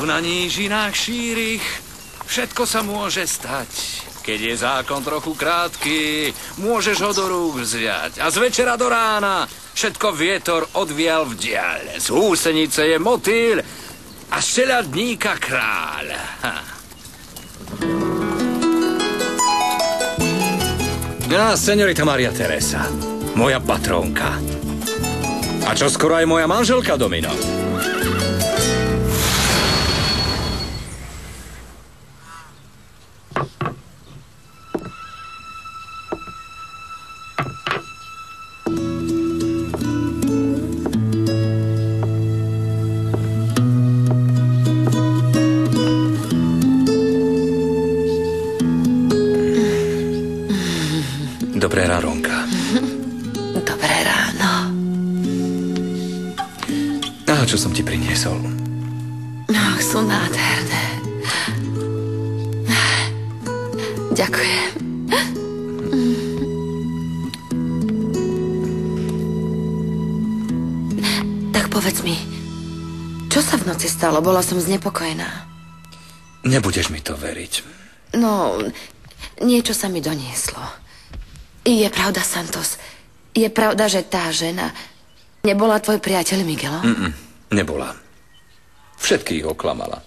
Tu na nížinách šírich všetko sa môže stať. Keď je zákon trochu krátky, môžeš ho do rúk vziať. A z večera do rána všetko vietor odvial v diaľ. Z húsenice je motýl a z teľadníka kráľ. A señorita Maria Teresa, moja patrónka. A čo skoro aj moja manželka Domino. Dobré ráno, Ronka. Dobré ráno. A čo som ti priniesol? Ach, sú nádherné. Ďakujem. Tak povedz mi, čo sa v noci stalo? Bola som znepokojená. Nebudeš mi to veriť. No, niečo sa mi donieslo. Je pravda, Santos? Je pravda, že tá žena nebola tvoj priateľ Miguelo? Nebola. Všetkých oklamala.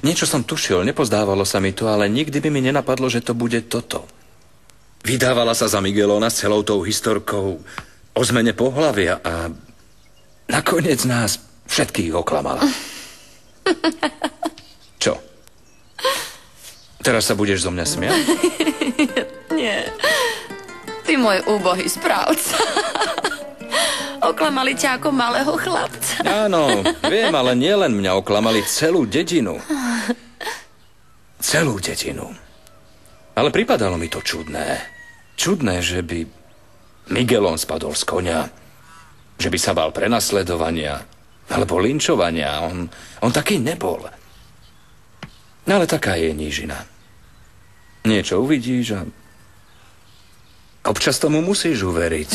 Niečo som tušil, nepozdávalo sa mi to, ale nikdy by mi nenapadlo, že to bude toto. Vydávala sa za Miguelona s celou tou historkou o zmene pohlavia a nakoniec nás všetkých oklamala. Čo? Teraz sa budeš zo mňa smiať? Nie. Ty môj úbohý správca. Oklamali ťa ako malého chlapca. Áno, viem, ale nielen mňa, oklamali celú dedinu. Celú dedinu. Ale pripadalo mi to čudné. Čudné, že by Miguelon spadol z koňa, že by sa bál prenasledovania alebo linčovania. On taký nebol. Ale taká je nížina. Niečo uvidíš a občas tomu musíš uveriť.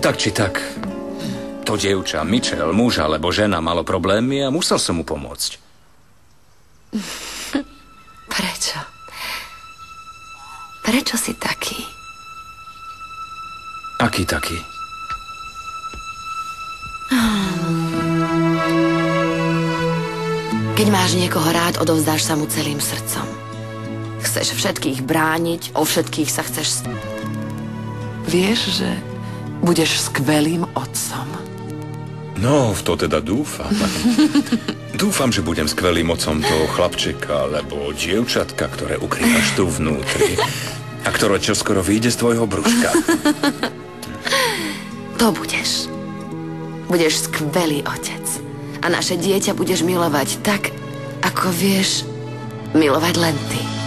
Tak či tak, to dievča, Mitchell, muž alebo žena, malo problémy a musel som mu pomôcť. Prečo? Prečo si taký? Aký taký? Keď máš niekoho rád, odovzdáš sa mu celým srdcom. Chceš všetkých brániť, o všetkých sa chceš... Vieš, že budeš skvelým otcom. No, v to teda dúfam. Dúfam, že budem skvelým otcom toho chlapčeka, alebo dievčatka, ktoré ukrývaš tu vnútri a ktoré čoskoro vyjde z tvojho brúška. To budeš. Budeš skvelý otec. A naše dieťa budeš milovať tak, ako vieš milovať len ty.